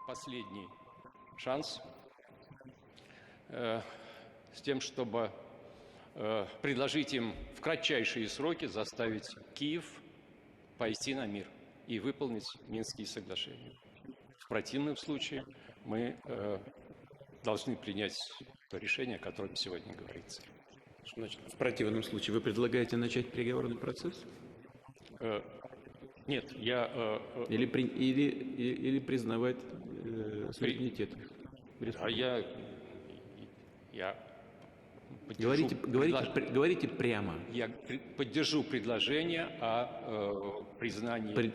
последний шанс с тем, чтобы предложить им в кратчайшие сроки заставить Киев пойти на мир и выполнить Минские соглашения. В противном случае мы должны принять то решение, о котором сегодня говорится. Значит, в противном случае вы предлагаете начать переговорный процесс? Нет, я... Или признавать суверенитет? А я Говорите прямо. Я поддержу предложение о признании...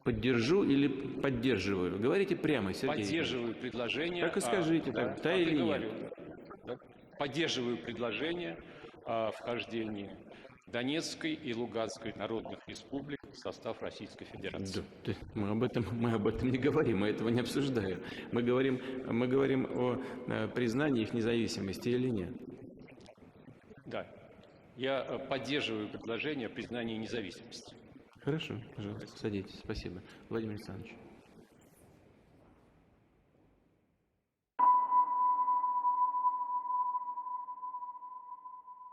Поддержу или поддерживаю? Говорите прямо, Сергей. Поддерживаю предложение... Так и скажите, да или нет. Поддерживаю предложение о вхождении Донецкой и Луганской народных республик в состав Российской Федерации. Да, мы об этом не говорим, мы этого не обсуждаем. Мы говорим о признании их независимости или нет. Да, я поддерживаю предложение о признании независимости. Хорошо, пожалуйста, садитесь. Спасибо. Владимир Александрович.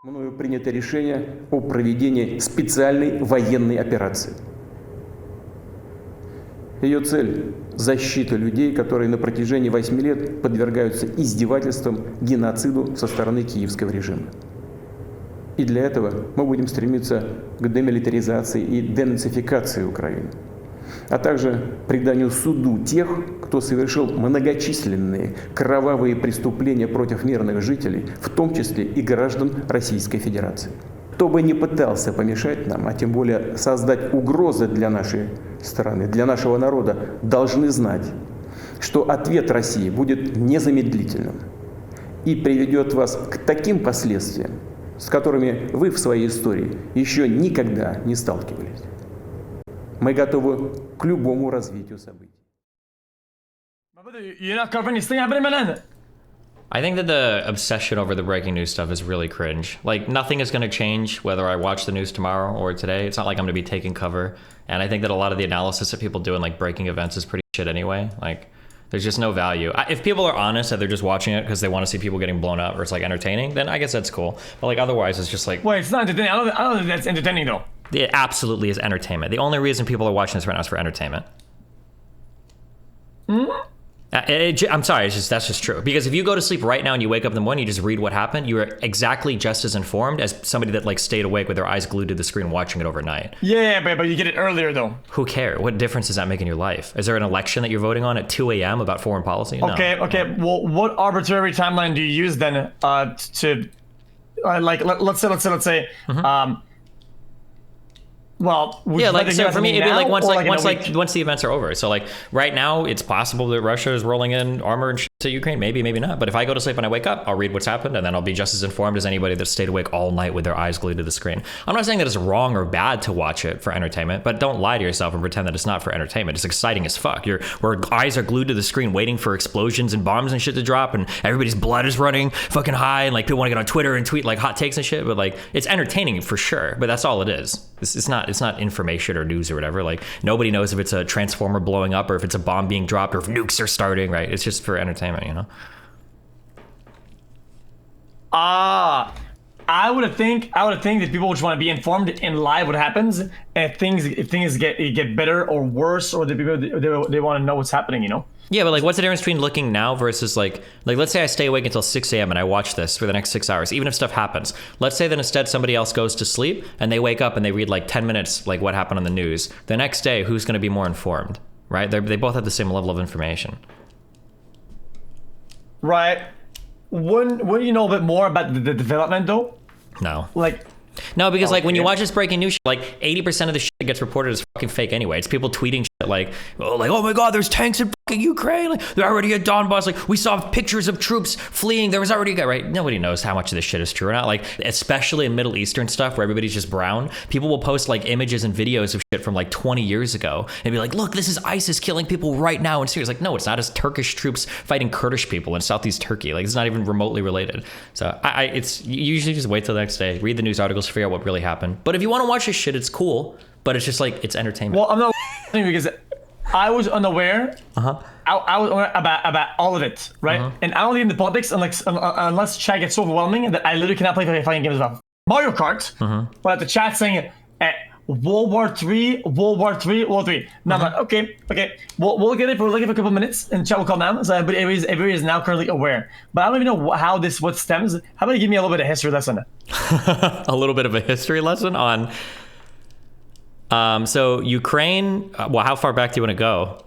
Мною принято решение о проведении специальной военной операции. Ее цель – защита людей, которые на протяжении 8 лет подвергаются издевательствам, геноциду со стороны киевского режима. И для этого мы будем стремиться к демилитаризации и денацификации Украины, а также преданию суду тех, кто совершил многочисленные кровавые преступления против мирных жителей, в том числе и граждан Российской Федерации. Кто бы ни пытался помешать нам, а тем более создать угрозы для нашей страны, для нашего народа, должны знать, что ответ России будет незамедлительным и приведет вас к таким последствиям, с которыми вы в своей истории еще никогда не сталкивались. Мы готовы к любому развитию событий. I think that the obsession over the breaking news stuff is really cringe. Like, nothing is going to change whether I watch the news tomorrow or today. It's not like I'm going to be taking cover. And I think that a lot of the analysis that people do in like breaking events is pretty shit anyway. Like, there's just no value. If people are honest that they're just watching it because they want to see people getting blown up or it's like entertaining, then I guess that's cool. But like otherwise, it's just like... Wait, it's not entertaining. I don't think that's entertaining though. It absolutely is entertainment. The only reason people are watching this right now is for entertainment. I'm sorry, that's just true. Because if you go to sleep right now and you wake up in the morning, you just read what happened, you are exactly just as informed as somebody that like stayed awake with their eyes glued to the screen watching it overnight. Yeah, but you get it earlier though. Who cares? What difference does that make in your life? Is there an election that you're voting on at 2 a.m. about foreign policy? No. Okay. Well, what arbitrary timeline do you use then to like let's say well, yeah, like so for me, it'd be like once the events are over. So like right now, it's possible that Russia is rolling in armor and shit to Ukraine. Maybe, maybe not. But if I go to sleep and I wake up, I'll read what's happened, and then I'll be just as informed as anybody that stayed awake all night with their eyes glued to the screen. I'm not saying that it's wrong or bad to watch it for entertainment, but don't lie to yourself and pretend that it's not for entertainment. It's exciting as fuck. Where eyes are glued to the screen, waiting for explosions and bombs and shit to drop, and everybody's blood is running fucking high, and like people want to get on Twitter and tweet like hot takes and shit. But like it's entertaining for sure. But that's all it is. It's not information or news or whatever. Like nobody knows if it's a transformer blowing up or if it's a bomb being dropped or if nukes are starting, right? It's just for entertainment, you know? I would think that people just want to be informed in live what happens, and if things get better or worse, or the people they want to know what's happening, you know? Yeah, but like what's the difference between looking now versus like let's say I stay awake until 6 a.m. and I watch this for the next 6 hours, even if stuff happens. Let's say that instead somebody else goes to sleep and they wake up and they read like 10 minutes like what happened on the news. The next day, who's going to be more informed, right? They both have the same level of information. Right. Wouldn't you know a bit more about the development though? No. No, because like when you watch this breaking news shit, like 80% of the shit that gets reported is fucking fake anyway. It's people tweeting shit like oh my god, there's tanks in fucking Ukraine. Like they're already at Donbass. Like we saw pictures of troops fleeing. There was already right. Nobody knows how much of this shit is true or not. Like especially in Middle Eastern stuff where everybody's just brown. People will post like images and videos of shit from like 20 years ago and be like, look, this is ISIS killing people right now in Syria. It's like no, it's not. It's Turkish troops fighting Kurdish people in Southeast Turkey. Like it's not even remotely related. So it's you usually just wait till the next day, read the news articles, figure out what really happened. But if you want to watch this shit, it's cool. But it's just like it's entertainment. Well, I'm not because I was unaware. I was aware about all of it, right? And I don't leave in the politics unless chat gets so overwhelming that I literally cannot play fucking games about Mario Kart. But the chat saying World War III, World War III, World War III. Now I'm like, okay, we'll get it. We'll look at it for a couple minutes, and chat will calm down. So everybody is now currently aware. But I don't even know how what stems. How about you give me a little bit of history lesson? A little bit of a history lesson on. So Ukraine. Well, how far back do you want to go?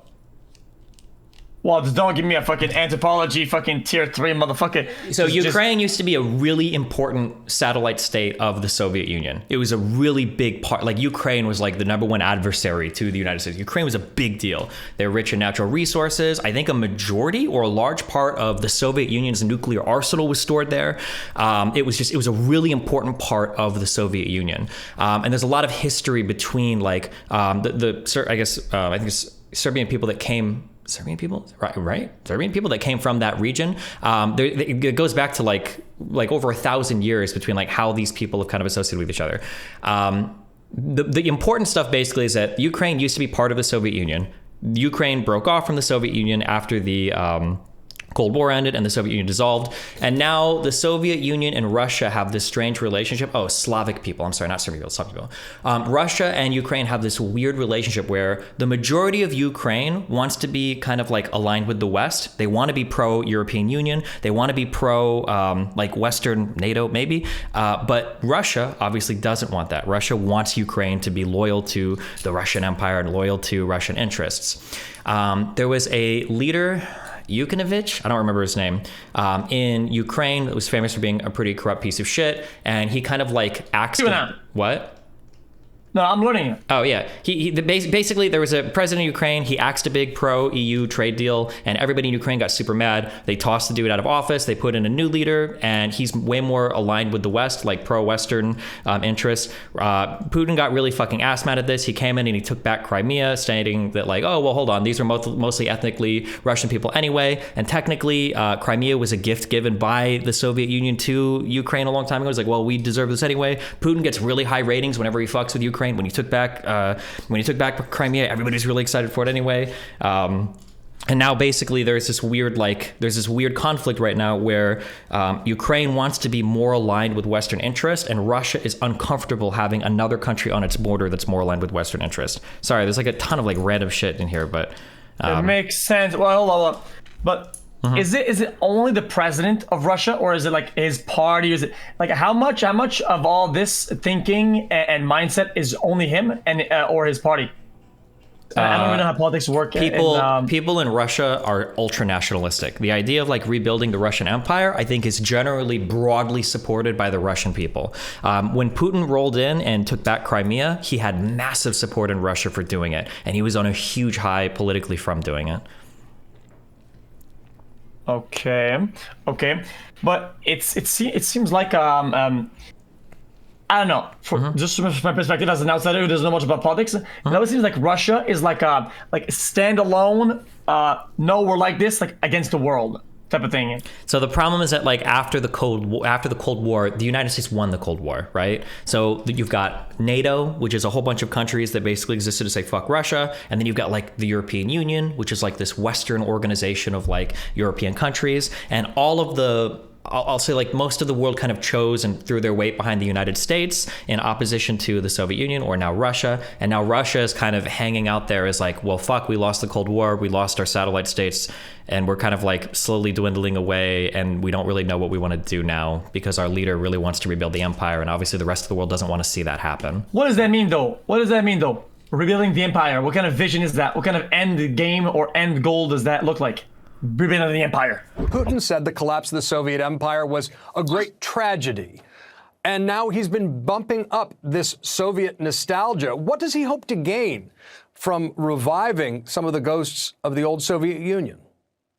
Well, just don't give me a fucking anthropology fucking tier 3 motherfucker. So Ukraine used to be a really important satellite state of the Soviet Union. It was a really big part. Like Ukraine was like the #1 adversary to the United States. Ukraine was a big deal. They're rich in natural resources. I think a majority or a large part of the Soviet Union's nuclear arsenal was stored there. It was a really important part of the Soviet Union. And there's a lot of history between like I think it's Serbian people that came. Serbian people, right? Serbian people that came from that region. It goes back to like over 1,000 years between like how these people have kind of associated with each other. The important stuff basically is that Ukraine used to be part of the Soviet Union. Ukraine broke off from the Soviet Union after the Cold War ended and the Soviet Union dissolved. And now the Soviet Union and Russia have this strange relationship. Oh, Slavic people. I'm sorry, not Serbian people, Slavic people. Russia and Ukraine have this weird relationship where the majority of Ukraine wants to be kind of like aligned with the West. They want to be pro-European Union. They want to be pro like Western NATO, maybe. But Russia obviously doesn't want that. Russia wants Ukraine to be loyal to the Russian Empire and loyal to Russian interests. There was a leader, Yukonovich, I don't remember his name, in Ukraine that was famous for being a pretty corrupt piece of shit, and he kind of like axed what? No, I'm learning it. Oh yeah, basically there was a president of Ukraine. He axed a big pro-EU trade deal, and everybody in Ukraine got super mad. They tossed the dude out of office. They put in a new leader, and he's way more aligned with the West, like pro-Western interests. Putin got really fucking ass mad at this. He came in and he took back Crimea, stating that like, oh well, hold on, these are mostly ethnically Russian people anyway, and technically Crimea was a gift given by the Soviet Union to Ukraine a long time ago. It's like, well, we deserve this anyway. Putin gets really high ratings whenever he fucks with Ukraine. When he took back Crimea, everybody's really excited for it anyway. And now basically there's this weird conflict right now where Ukraine wants to be more aligned with Western interest, and Russia is uncomfortable having another country on its border that's more aligned with Western interest. Sorry, there's like a ton of like random shit in here, but it makes sense. Well, hold on. But is it only the president of Russia, or is it like his party? Is it like how much of all this thinking and mindset is only him and or his party? I don't even know how politics work. People in Russia are ultra nationalistic. The idea of like rebuilding the Russian Empire, I think, is generally broadly supported by the Russian people. When Putin rolled in and took back Crimea, he had massive support in Russia for doing it, and he was on a huge high politically from doing it. Okay, but it seems like I don't know. Just from my perspective as an outsider who doesn't know much about politics, it always seems like Russia is like a standalone. No, we're like this, like against the world type of thing. So the problem is that like after the Cold War, the United States won the Cold War, right? So you've got NATO, which is a whole bunch of countries that basically existed to say fuck Russia, and then you've got like the European Union, which is like this Western organization of like European countries, and all of the I'll say like most of the world kind of chose and threw their weight behind the United States in opposition to the Soviet Union, or now Russia. And now Russia is kind of hanging out there as like, well, fuck, we lost the Cold War, we lost our satellite states, and we're kind of like slowly dwindling away, and we don't really know what we want to do now because our leader really wants to rebuild the empire, and obviously the rest of the world doesn't want to see that happen. What does that mean though? Rebuilding the empire, what kind of vision is that? What kind of end game or end goal does that look like? Rebuilding the empire. Putin said the collapse of the Soviet empire was a great tragedy. And now he's been bumping up this Soviet nostalgia. What does he hope to gain from reviving some of the ghosts of the old Soviet Union?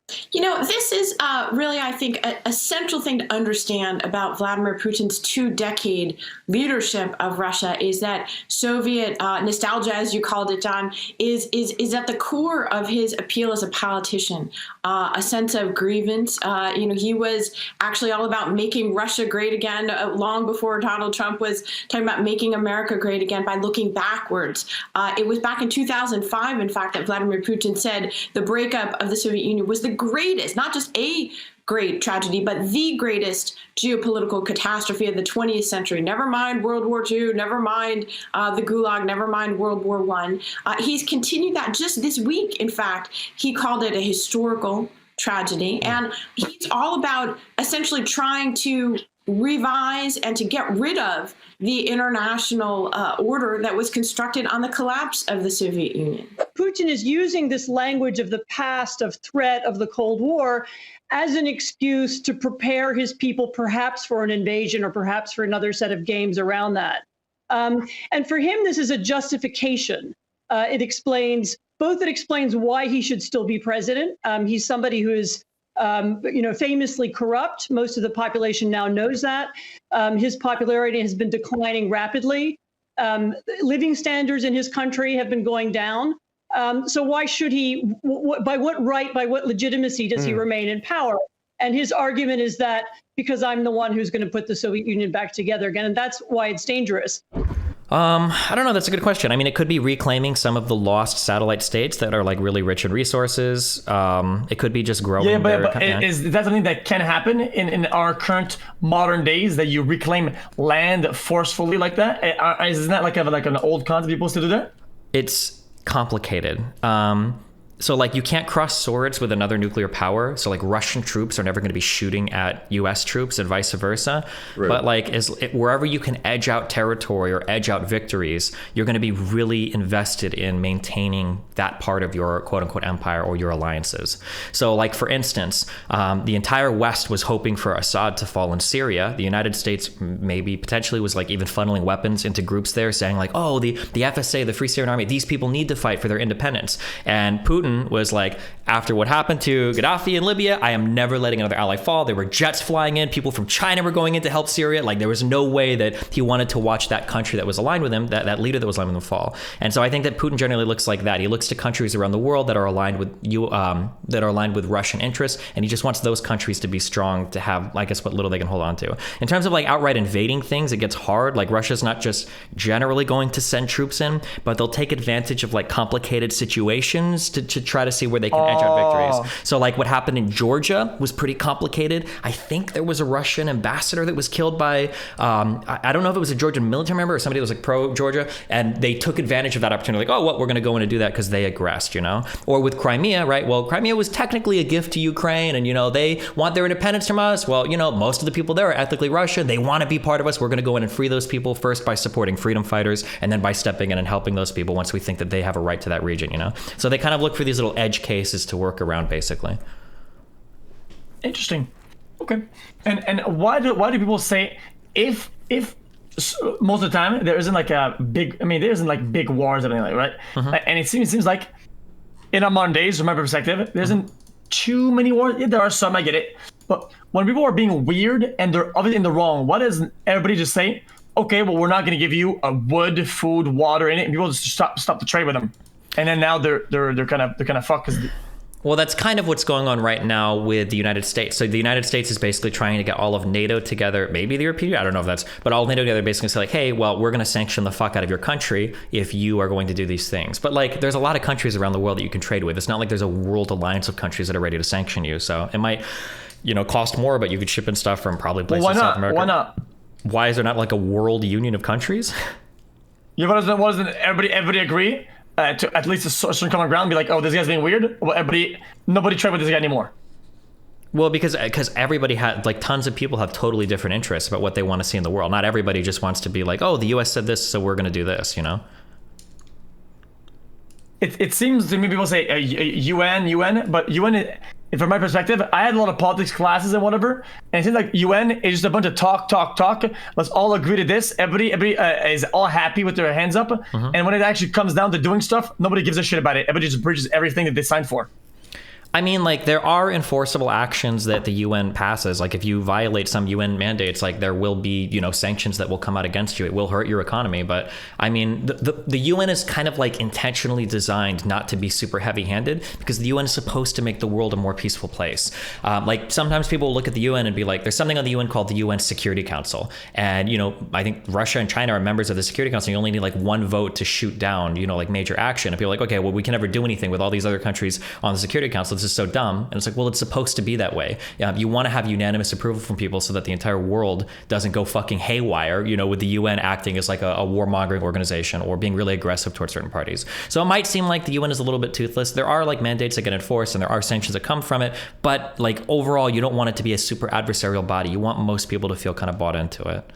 This is really, I think, a central thing to understand about Vladimir Putin's 2-decade leadership of Russia is that Soviet nostalgia, as you called it, John, is at the core of his appeal as a politician. A sense of grievance. He was actually all about making Russia great again long before Donald Trump was talking about making America great again by looking backwards. It was back in 2005, in fact, that Vladimir Putin said the breakup of the Soviet Union was the greatest, not just a great tragedy, but the greatest geopolitical catastrophe of the 20th century. Never mind World War II, never mind the Gulag, never mind World War I. He's continued that just this week. In fact, he called it a historical tragedy. And he's all about essentially trying to revise and to get rid of the international order that was constructed on the collapse of the Soviet Union. Putin is using this language of the past, of threat, of the Cold War, as an excuse to prepare his people perhaps for an invasion or perhaps for another set of games around that. And for him, this is a justification. It explains why he should still be president. He's somebody who is famously corrupt. Most of the population now knows that. His popularity has been declining rapidly. Living standards in his country have been going down. So why should he, by what right, by what legitimacy does he remain in power? And his argument is that because I'm the one who's going to put the Soviet Union back together again, and that's why it's dangerous. I don't know. That's a good question. I mean, it could be reclaiming some of the lost satellite states that are like really rich in resources. It could be just growing. Yeah, but is that something that can happen in our current modern days, that you reclaim land forcefully like that? Isn't that like an old concept people used to do that? It's complicated. So like you can't cross swords with another nuclear power. So like Russian troops are never going to be shooting at US troops and vice versa. Right. But like wherever you can edge out territory or edge out victories, you're going to be really invested in maintaining that part of your quote unquote empire or your alliances. So like, for instance, the entire West was hoping for Assad to fall in Syria. The United States maybe potentially was like even funneling weapons into groups there, saying like, oh, the FSA, the Free Syrian Army, these people need to fight for their independence. And Putin was like, after what happened to Gaddafi in Libya, I am never letting another ally fall. There were jets flying in. People from China were going in to help Syria. Like, there was no way that he wanted to watch that country that was aligned with him, that leader that was aligned with him, fall. And so I think that Putin generally looks like that. He looks to countries around the world that are aligned with Russian interests, and he just wants those countries to be strong, to have, I guess, what little they can hold on to. In terms of like outright invading things, it gets hard. Like, Russia's not just generally going to send troops in, but they'll take advantage of like complicated situations to try to see where they can edge out victories. So like what happened in Georgia was pretty complicated. I think there was a Russian ambassador that was killed by, I don't know if it was a Georgian military member or somebody that was like pro-Georgia, and they took advantage of that opportunity. Like, oh, well, we're going to go in and do that because they aggressed, you know? Or with Crimea, right? Well, Crimea was technically a gift to Ukraine, and, you know, they want their independence from us. Well, you know, most of the people there are ethnically Russian. They want to be part of us. We're going to go in and free those people first by supporting freedom fighters, and then by stepping in and helping those people once we think that they have a right to that region, you know? So they kind of look for these little edge cases to work around, basically. Interesting. Okay. And why do people say if most of the time there isn't like a big, there isn't like big wars or anything like, right? Mm-hmm. And it seems like in our modern days, from my perspective, there isn't too many wars. Yeah, there are some, I get it. But when people are being weird and they're obviously in the wrong, why doesn't everybody just say, okay, well, we're not going to give you a wood, food, water in it, and people just stop the trade with them? And then now they're kind of fucked. Well, that's kind of what's going on right now with the United States. So the United States is basically trying to get all of NATO together, maybe the European Union, I don't know if that's, but all of NATO together, basically say like, hey, well, we're going to sanction the fuck out of your country if you are going to do these things. But like, there's a lot of countries around the world that you can trade with. It's not like there's a world alliance of countries that are ready to sanction you. So it might, cost more, but you could ship in stuff from probably places in South America. Why not? Why is there not like a world union of countries? Yeah, but doesn't everybody agree? To at least a certain common ground, be like, oh, this guy's being weird. Well, nobody trade with this guy anymore. Well, because everybody had, like, tons of people have totally different interests about what they want to see in the world. Not everybody just wants to be like, oh, the U.S. said this, so we're going to do this, you know? It seems to me people say UN, but UN, from my perspective, I had a lot of politics classes and whatever, and it seems like UN is just a bunch of talk. Let's all agree to this. Everybody is all happy with their hands up, and when it actually comes down to doing stuff, nobody gives a shit about it. Everybody just bridges everything that they signed for. I mean, like, there are enforceable actions that the UN passes. Like, if you violate some UN mandates, like, there will be, you know, sanctions that will come out against you. It will hurt your economy. But I mean, the UN is kind of like intentionally designed not to be super heavy-handed, because the UN is supposed to make the world a more peaceful place. Like, sometimes people look at the UN and be like, there's something on the UN called the UN Security Council. And, you know, I think Russia and China are members of the Security Council. You only need like one vote to shoot down, you know, like major action. And people are like, okay, well, we can never do anything with all these other countries on the Security Council. This is so dumb. And it's like, well, it's supposed to be that way. You want to have unanimous approval from people so that the entire world doesn't go fucking haywire, you know, with the UN acting as like a warmongering organization or being really aggressive towards certain parties. So it might seem like the UN is a little bit toothless. There are like mandates that get enforced and there are sanctions that come from it. But like overall, you don't want it to be a super adversarial body. You want most people to feel kind of bought into it.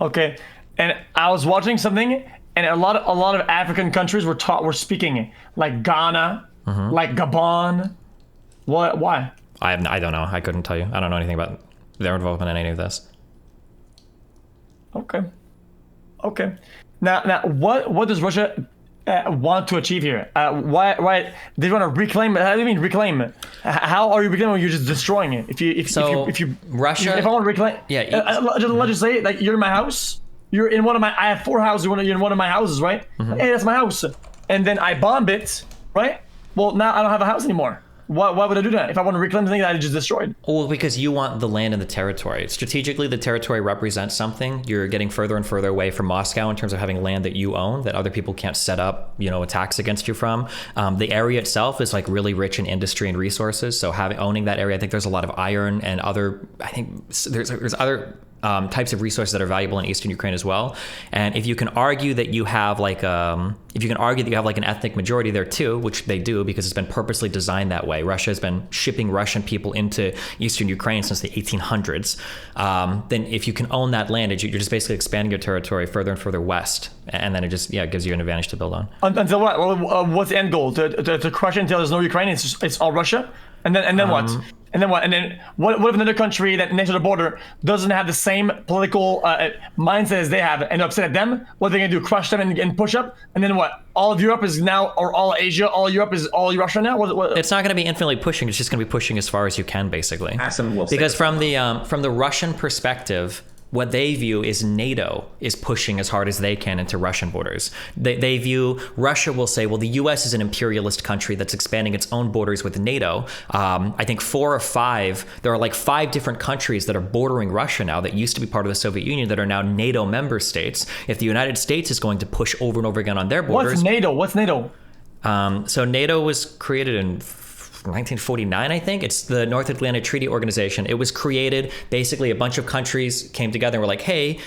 Okay. And I was watching something, and a lot of African countries were speaking, like Ghana, like Gabon. What? Why? I don't know. I couldn't tell you. I don't know anything about their involvement in any of this. Okay. Now, what does Russia want to achieve here? Why they want to reclaim? How do you mean reclaim? How are you reclaiming when you're just destroying it? If you Russia, if I want to reclaim, let's just say like you're in my house. You're in one of my. I have 4 houses. You're in one of my houses, right? Hey, that's my house. And then I bomb it, right? Well, now I don't have a house anymore. Why would I do that if I want to reclaim something that I just destroyed? Well, because you want the land and the territory. Strategically, the territory represents something. You're getting further and further away from Moscow in terms of having land that you own, that other people can't set up, you know, attacks against you from. The area itself is like really rich in industry and resources. So owning that area, I think there's a lot of iron and other. I think there's other types of resources that are valuable in Eastern Ukraine as well. And if you can argue that you have like an ethnic majority there too, which they do because it's been purposely designed that way. Russia has been shipping Russian people into Eastern Ukraine since the 1800s. Then if you can own that land, you're just basically expanding your territory further and further west. And then it just gives you an advantage to build on. Until what? Well, what's the end goal? To crush it until there's no Ukraine? It's all Russia? And then what? And then what? And then what if another country that next to the border doesn't have the same political mindset as they have and upset at them? What are they going to do? Crush them and push up? And then what? All of Europe is now, or all Asia, all Europe is all Russia now? What? It's not going to be infinitely pushing. It's just going to be pushing as far as you can, basically. Hassan will say because from the Russian perspective, what they view is NATO is pushing as hard as they can into Russian borders. They view, Russia will say, well, the US is an imperialist country that's expanding its own borders with NATO. I think 4 or 5, there are like 5 different countries that are bordering Russia now that used to be part of the Soviet Union that are now NATO member states. If the United States is going to push over and over again on their borders. What's NATO? So NATO was created in 1949, I think. It's the North Atlantic Treaty Organization. It was created, basically a bunch of countries came together and were like, hey,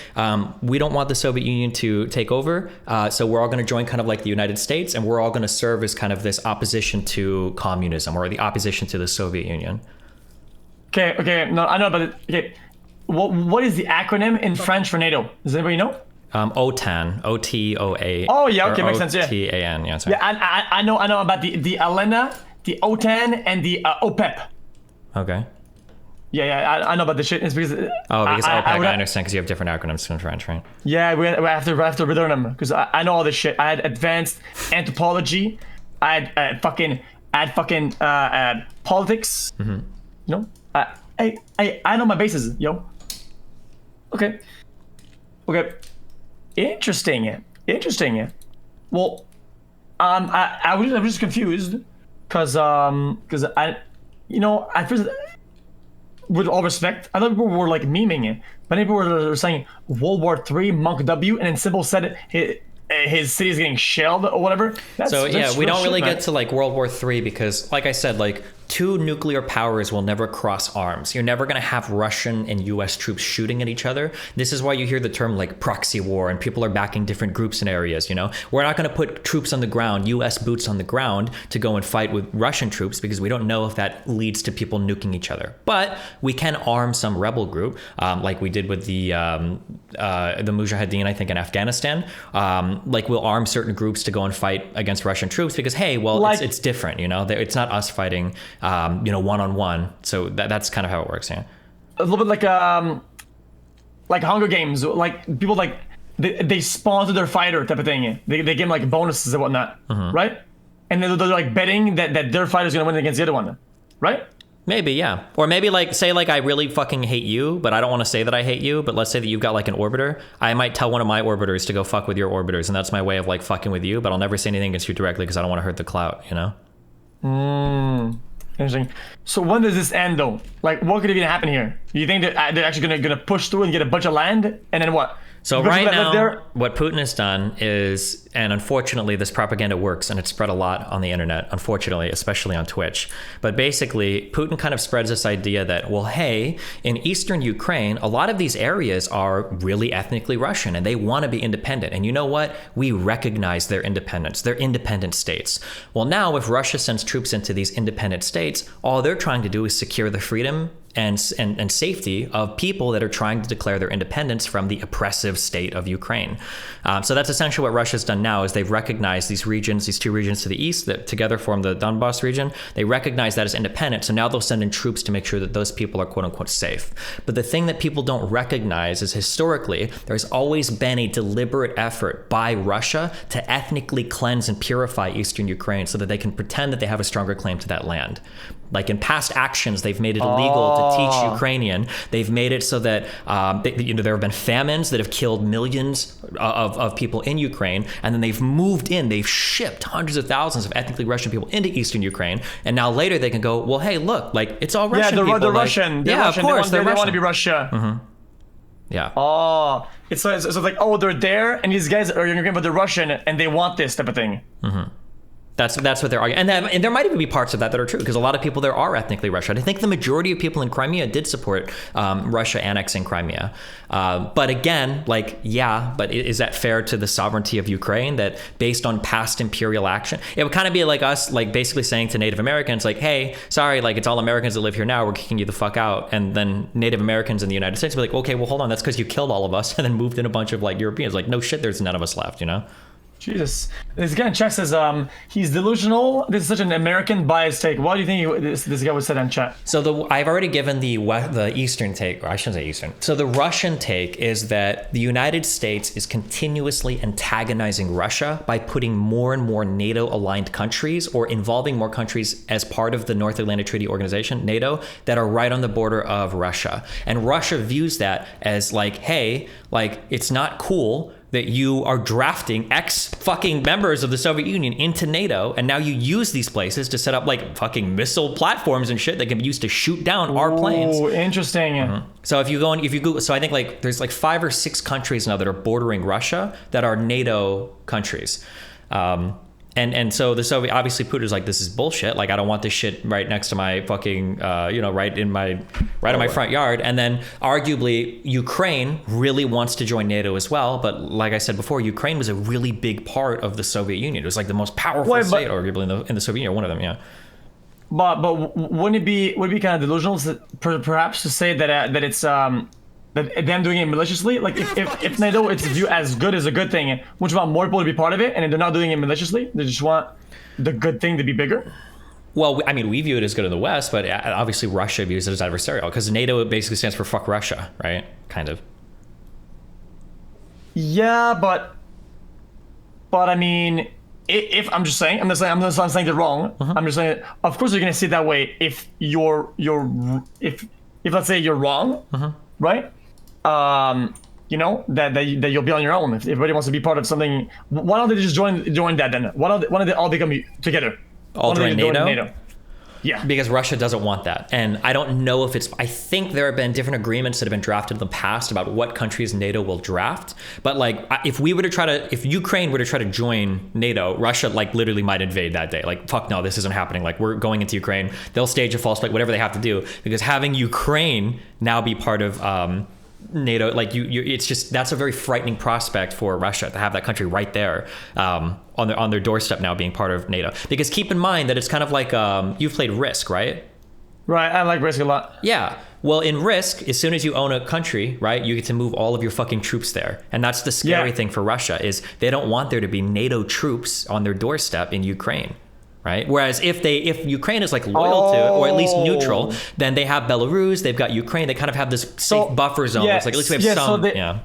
we don't want the Soviet Union to take over, so we're all going to join kind of like the United States, and we're all going to serve as kind of this opposition to communism or the opposition to the Soviet Union. Okay, no, I know, but okay, what is the acronym in French for NATO? Does anybody know? OTAN, O-T-O-A. Oh yeah, okay, makes sense. Yeah, O-T-A-N. Yeah, sorry. Yeah, I know about the ALENA, the OTAN, and the OPEP. Okay. Yeah, I know about the shit. It's because OPEC, I understand, because you have different acronyms in French, right? Yeah, we have to relearn them because I know all this shit. I had advanced anthropology. I had fucking politics. You know, I know my bases, yo. Okay. Interesting. Well, I was just confused because I, you know, at first, with all respect, I thought people were like memeing it. Many people were saying World War III, Monk W, and then Sybil said his city is getting shelled or whatever. We don't really get to like World War III because, like I said, like 2 nuclear powers will never cross arms. You're never going to have Russian and US troops shooting at each other. This is why you hear the term like proxy war and people are backing different groups and areas, you know? We're not going to put troops on the ground, US boots on the ground to go and fight with Russian troops because we don't know if that leads to people nuking each other. But we can arm some rebel group like we did with the Mujahideen, I think, in Afghanistan. Like we'll arm certain groups to go and fight against Russian troops because, hey, well, like, it's different, you know? It's not us fighting one-on-one. So that's kind of how it works, yeah. A little bit like Hunger Games, like people like they sponsor their fighter type of thing. They give them like bonuses and whatnot, right? and they're like betting that their fighter is going to win against the other one, right? Maybe, yeah. Or maybe like, say like I really fucking hate you, but I don't want to say that I hate you, but let's say that you've got like an orbiter. I might tell one of my orbiters to go fuck with your orbiters, and that's my way of like fucking with you, but I'll never say anything against you directly because I don't want to hurt the clout, you know? Interesting. So when does this end though? Like what could even happen here? You think that they're actually gonna push through and get a bunch of land, and then what? So right now, what Putin has done is, and unfortunately this propaganda works and it's spread a lot on the internet, unfortunately, especially on Twitch. But basically, Putin kind of spreads this idea that, well, hey, in eastern Ukraine, a lot of these areas are really ethnically Russian and they want to be independent. And you know what? We recognize their independence. They're independent states. Well, now if Russia sends troops into these independent states, all they're trying to do is secure the freedom and safety of people that are trying to declare their independence from the oppressive state of Ukraine. So that's essentially what Russia's done now, is they've recognized these regions, these two regions to the east that together form the Donbass region. They recognize that as independent. So now they'll send in troops to make sure that those people are quote unquote safe. But the thing that people don't recognize is historically, there's always been a deliberate effort by Russia to ethnically cleanse and purify eastern Ukraine so that they can pretend that they have a stronger claim to that land. Like in past actions, they've made it illegal to teach Ukrainian. They've made it so that there have been famines that have killed millions of people in Ukraine, and then they've moved in. They've shipped hundreds of thousands of ethnically Russian people into eastern Ukraine, and now later they can go, well, hey, look, like it's all Russian people. They're like, Russian. They're Russian. Of course, they want to be Russia. Yeah. Oh, it's like, oh, they're there, and these guys are Ukrainian, but they're Russian, and they want this type of thing. That's what they're arguing. And there might even be parts of that are true, because a lot of people there are ethnically Russian. I think the majority of people in Crimea did support Russia annexing Crimea. But again, like, yeah, but is that fair to the sovereignty of Ukraine, that based on past imperial action? It would kind of be like us, like basically saying to Native Americans, like, hey, sorry, like it's all Americans that live here now, we're kicking you the fuck out. And then Native Americans in the United States would be like, okay, well, hold on, that's because you killed all of us and then moved in a bunch of like Europeans. Like, no shit, there's none of us left, you know? Jesus. This guy in chat says he's delusional. This is such an American biased take. Why do you think this guy would say that in chat? So I've already given the Eastern take, or I shouldn't say Eastern. So the Russian take is that the United States is continuously antagonizing Russia by putting more and more NATO-aligned countries, or involving more countries as part of the North Atlantic Treaty Organization, NATO, that are right on the border of Russia. And Russia views that as like, hey, like it's not cool that you are drafting ex-fucking members of the Soviet Union into NATO, and now you use these places to set up like fucking missile platforms and shit that can be used to shoot down our planes. Oh, interesting. So if you Google, so I think like there's like 5 or 6 countries now that are bordering Russia that are NATO countries. And so the Soviet, obviously Putin's like, this is bullshit. Like, I don't want this shit right next to my fucking, right in my front yard. And then arguably Ukraine really wants to join NATO as well. But like I said before, Ukraine was a really big part of the Soviet Union. It was like the most powerful state, arguably in the Soviet Union, one of them, yeah. But wouldn't it be kind of delusional perhaps to say that it's that them doing it maliciously? Like if NATO it's viewed as good as a good thing, would you want more people to be part of it, and they're not doing it maliciously? They just want the good thing to be bigger? Well, I mean, we view it as good in the West, but obviously Russia views it as adversarial, because NATO basically stands for fuck Russia, right? Kind of. Yeah, but I mean, if I'm just saying, I'm not saying they're wrong. I'm just saying, of course you're gonna see it that way if if let's say you're wrong, right? You know, that you'll be on your own. If everybody wants to be part of something, why don't they just join that then? Why don't they all become together? All join NATO? Yeah. Because Russia doesn't want that. And I don't know if I think there have been different agreements that have been drafted in the past about what countries NATO will draft. But like, if Ukraine were to try to join NATO, Russia like literally might invade that day. Like, fuck no, this isn't happening. Like, we're going into Ukraine. They'll stage a false flag, whatever they have to do. Because having Ukraine now be part of NATO, like it's just, that's a very frightening prospect for Russia to have that country right there on their doorstep now being part of NATO. Because keep in mind that it's kind of like you've played Risk, right? Right, I like Risk a lot. Yeah. Well, in Risk, as soon as you own a country, right, you get to move all of your fucking troops there. And that's the scary thing for Russia, is they don't want there to be NATO troops on their doorstep in Ukraine. Right? Whereas if Ukraine is like loyal to it, or at least neutral, then they have Belarus, they've got Ukraine, they kind of have this safe buffer zone. It's like, at least we have some.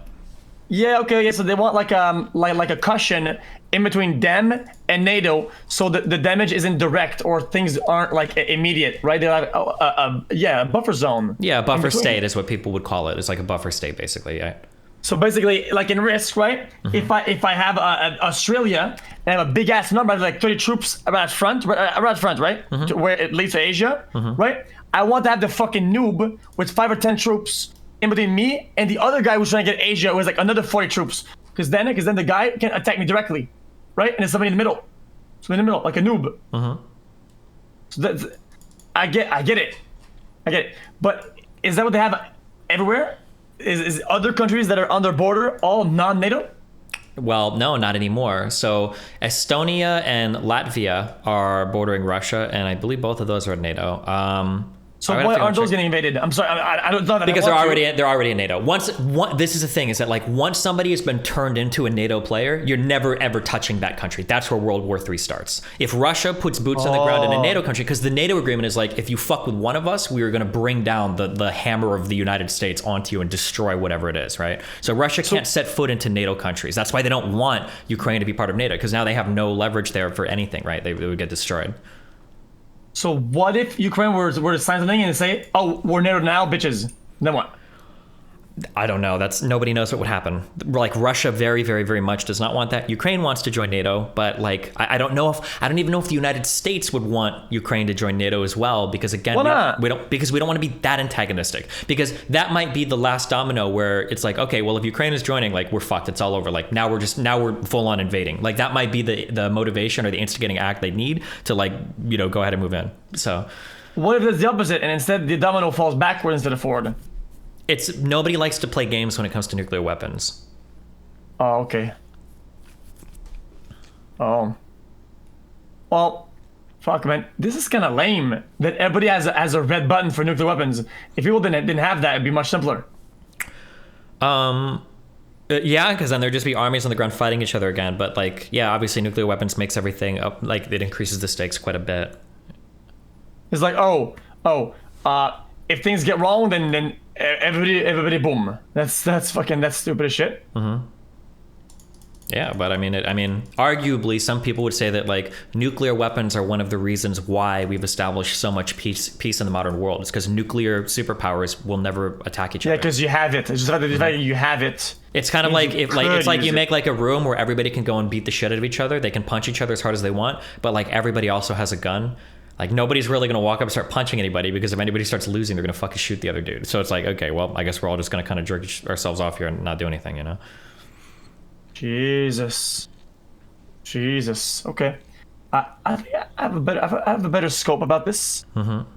Yeah, okay, yeah, so they want like a cushion in between them and NATO, so that the damage isn't direct or things aren't like immediate, right? They're like a buffer zone. Yeah, a buffer state is what people would call it. It's like a buffer state, basically. Yeah. So basically, like in Risk, right? If I have Australia and I have a big ass number, like 30 troops around front, right? To where it leads to Asia, right? I want to have the fucking noob with 5 or 10 troops in between me and the other guy who's trying to get Asia, who has like another 40 troops. Because then the guy can attack me directly, right? And there's somebody in the middle. So in the middle, like a noob. So that's, I get it. But is that what they have everywhere? Is other countries that are on their border all non-NATO? Well, no, not anymore. So Estonia and Latvia are bordering Russia, and I believe both of those are NATO. So why aren't those getting invaded? I'm sorry, I don't know that. Because they're already in NATO. This is the thing, is that like once somebody has been turned into a NATO player, you're never ever touching that country. That's where World War III starts. If Russia puts boots on the ground in a NATO country, because the NATO agreement is like, if you fuck with one of us, we are going to bring down the hammer of the United States onto you and destroy whatever it is, right? So Russia can't set foot into NATO countries. That's why they don't want Ukraine to be part of NATO, because now they have no leverage there for anything, right? They would get destroyed. So what if Ukraine were to sign something and say, "Oh, we're NATO now, bitches"? Then what? I don't know. Nobody knows what would happen. Like Russia very, very, very much does not want that. Ukraine wants to join NATO, but like I don't even know if the United States would want Ukraine to join NATO as well, because again, we don't want to be that antagonistic, because that might be the last domino where it's like, okay, well, if Ukraine is joining, like we're fucked. It's all over. Like now we're full on invading. Like that might be the motivation or the instigating act they need to like, go ahead and move in. So what if it's the opposite and instead the domino falls backward instead of forward? It's nobody likes to play games when it comes to nuclear weapons. Oh, okay. Oh. Well, fuck, man. This is kind of lame that everybody has a red button for nuclear weapons. If people didn't have that, it'd be much simpler. Yeah, because then there'd just be armies on the ground fighting each other again. But like, yeah, obviously nuclear weapons makes everything up. Like it increases the stakes quite a bit. It's like, if things get wrong, then everybody boom. That's stupid as shit. Yeah, but I mean, arguably, some people would say that like nuclear weapons are one of the reasons why we've established so much peace in the modern world. It's because nuclear superpowers will never attack each other. Yeah, because you have it. It's just the fact you have it. It's kind of like you make like a room where everybody can go and beat the shit out of each other. They can punch each other as hard as they want, but like everybody also has a gun. Like nobody's really going to walk up and start punching anybody, because if anybody starts losing, they're going to fucking shoot the other dude. So it's like, okay, well, I guess we're all just going to kind of jerk ourselves off here and not do anything, Jesus. Okay. I think I have a better scope about this.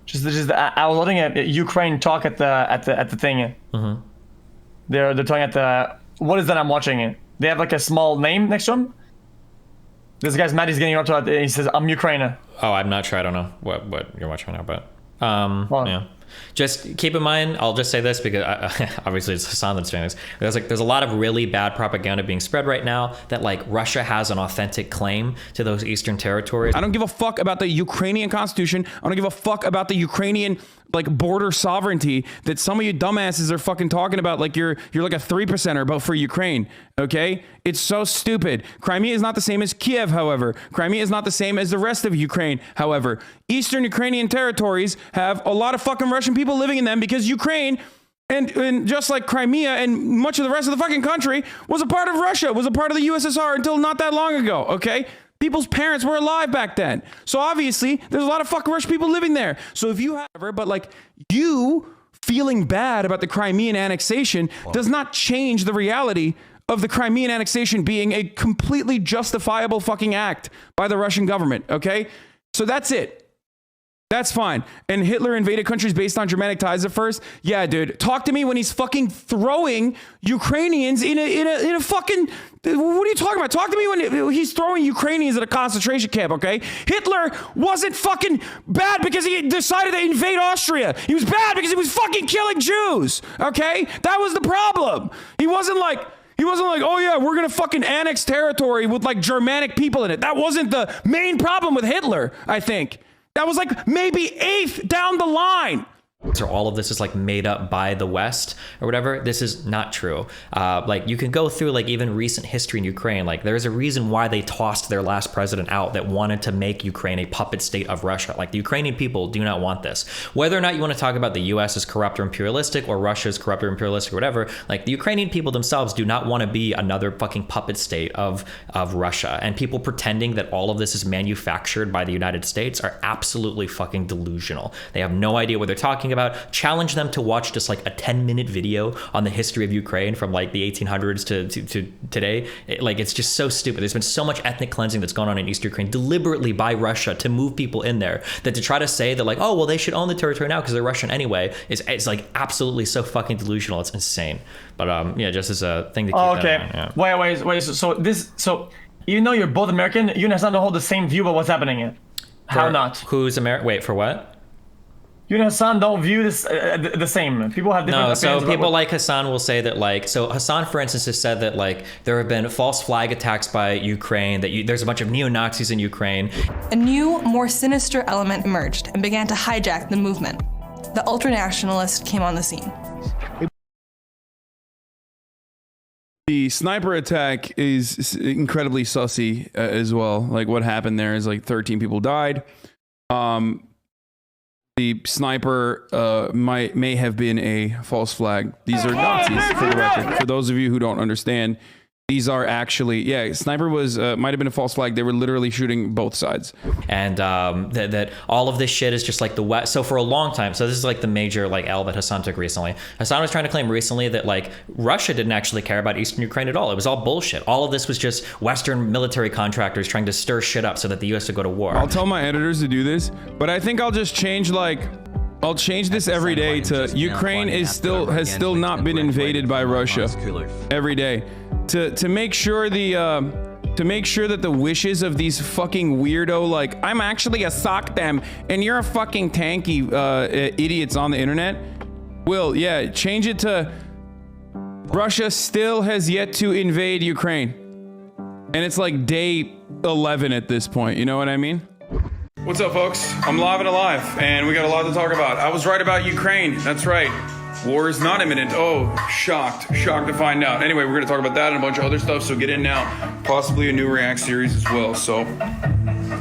Just I was letting Ukraine talk at the thing. They're talking at the, what is that I'm watching? They have like a small name next to him. This guy's mad. He's getting up to it. He says, "I'm Ukraine." Oh, I'm not sure. I don't know what you're watching now, but yeah. Just keep in mind, I'll just say this because obviously it's Hasan that's doing this. There's a lot of really bad propaganda being spread right now that like Russia has an authentic claim to those eastern territories. I don't give a fuck about the Ukrainian constitution. I don't give a fuck about the Ukrainian like border sovereignty that some of you dumbasses are fucking talking about. Like you're like a 3%er about for Ukraine. Okay, it's so stupid. Crimea is not the same as Kiev. However, Crimea is not the same as the rest of Ukraine. However, eastern Ukrainian territories have a lot of fucking Russian people living in them because Ukraine, and just like Crimea and much of the rest of the fucking country, was a part of Russia, was a part of the USSR until not that long ago. Okay. People's parents were alive back then. So obviously, there's a lot of fucking Russian people living there. So if you have, but like you feeling bad about the Crimean annexation does not change the reality of the Crimean annexation being a completely justifiable fucking act by the Russian government, okay? So that's it. That's fine. And Hitler invaded countries based on Germanic ties at first. Yeah, dude. Talk to me when he's fucking throwing Ukrainians in a fucking... What are you talking about? Talk to me when he's throwing Ukrainians at a concentration camp, okay? Hitler wasn't fucking bad because he decided to invade Austria. He was bad because he was fucking killing Jews, okay? That was the problem. He wasn't like, oh yeah, we're gonna fucking annex territory with like Germanic people in it. That wasn't the main problem with Hitler, I think. That was like maybe 8th down the line. or all of this is like made up by the West or whatever. This is not true. Like you can go through like even recent history in Ukraine. Like there's a reason why they tossed their last president out that wanted to make Ukraine a puppet state of Russia. Like the Ukrainian people do not want this. Whether or not you want to talk about the US as corrupt or imperialistic or Russia as corrupt or imperialistic or whatever, like the Ukrainian people themselves do not want to be another fucking puppet state of Russia. And people pretending that all of this is manufactured by the United States are absolutely fucking delusional. They have no idea what they're talking about. Challenge them to watch just like a 10-minute video on the history of Ukraine from like the 1800s to today. It's just so stupid. There's been so much ethnic cleansing that's gone on in East Ukraine deliberately by Russia to move people in there, that to try to say that like, oh, well, they should own the territory now because they're Russian anyway, it's like absolutely so fucking delusional. It's insane. But yeah, just as a thing to keep that in mind, yeah. Wait. So even though you're both American, you and Hassan don't hold the same view about what's happening here. How not? Who's American? Wait, for what? You and Hassan don't view this the same. People have different opinions. No, so people like Hassan will say that like, so Hassan, for instance, has said that like there have been false flag attacks by Ukraine, that there's a bunch of neo-Nazis in Ukraine. A new, more sinister element emerged and began to hijack the movement. The ultranationalist came on the scene. The sniper attack is incredibly sussy as well. Like what happened there is like 13 people died. The sniper may have been a false flag. These are Nazis, for the record. For those of you who don't understand, these are actually, yeah, sniper was might have been a false flag. They were literally shooting both sides. And that all of this shit is just like the West. So for a long time, so this is like the major like L that Hassan took recently. Hassan was trying to claim recently that like Russia didn't actually care about Eastern Ukraine at all. It was all bullshit. All of this was just Western military contractors trying to stir shit up so that the US would go to war. I'll tell my editors to do this, but I think I'll just change I'll change this every day to Ukraine has still not been invaded by Russia every day to make sure that the wishes of these fucking weirdo, like I'm actually a sock them and you're a fucking tanky idiots on the internet. Will, yeah, change it to Russia still has yet to invade Ukraine. And it's like day 11 at this point, you know what I mean? What's up, folks? I'm live and alive, and we got a lot to talk about. I was right about Ukraine. That's right. War is not imminent. Oh, shocked to find out. Anyway, we're going to talk about that and a bunch of other stuff, so get in now. Possibly a new React series as well, so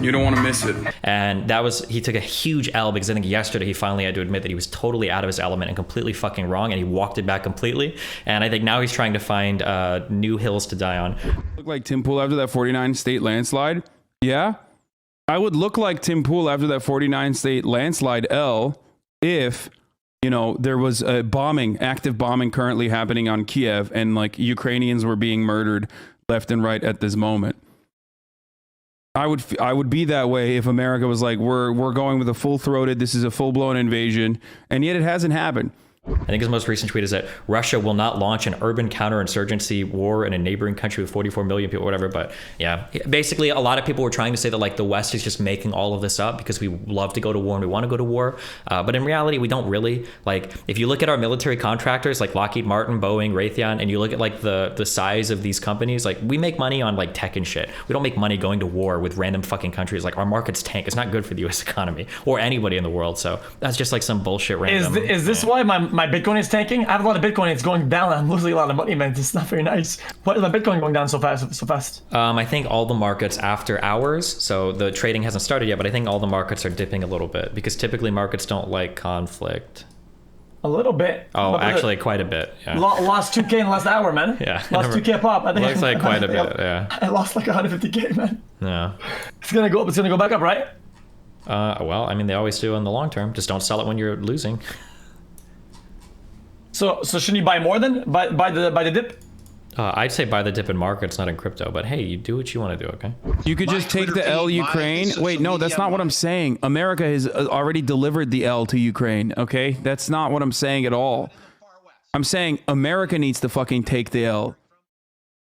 you don't want to miss it. And he took a huge L because I think yesterday he finally had to admit that he was totally out of his element and completely fucking wrong, and he walked it back completely. And I think now he's trying to find new hills to die on. Look like Tim Pool after that 49 state landslide? Yeah? I would look like Tim Pool after that 49 state landslide L if, you know, there was a active bombing currently happening on Kiev and like Ukrainians were being murdered left and right at this moment. I would be that way if America was like, we're going with a full-throated, this is a full-blown invasion, and yet it hasn't happened. I think his most recent tweet is that Russia will not launch an urban counterinsurgency war in a neighboring country with 44 million people, whatever. But yeah, basically a lot of people were trying to say that like the West is just making all of this up because we love to go to war and we want to go to war. But in reality, we don't really. Like if you look at our military contractors like Lockheed Martin, Boeing, Raytheon, and you look at like the size of these companies, like we make money on like tech and shit. We don't make money going to war with random fucking countries. Like our markets tank. It's not good for the US economy or anybody in the world. So that's just like some bullshit random. Is this why my Bitcoin is tanking? I have a lot of Bitcoin. It's going down. I'm losing a lot of money, man. It's not very nice. Why is my Bitcoin going down so fast? I think all the markets after hours. So the trading hasn't started yet, but I think all the markets are dipping a little bit because typically markets don't like conflict. A little bit. Oh, actually quite a bit. Yeah. Lost 2K in the last hour, man. Yeah. Lost 2K pop. I think looks like quite a bit. Yeah. I lost like 150K, man. Yeah. It's gonna go up. It's gonna go back up, right? Well, I mean, they always do in the long term. Just don't sell it when you're losing. So shouldn't you buy more then? Buy the dip? I'd say buy the dip in markets, not in crypto. But hey, you do what you want to do, okay? You could just take the L Ukraine. Wait, no, that's not what I'm saying. America has already delivered the L to Ukraine, okay? That's not what I'm saying at all. I'm saying America needs to fucking take the L.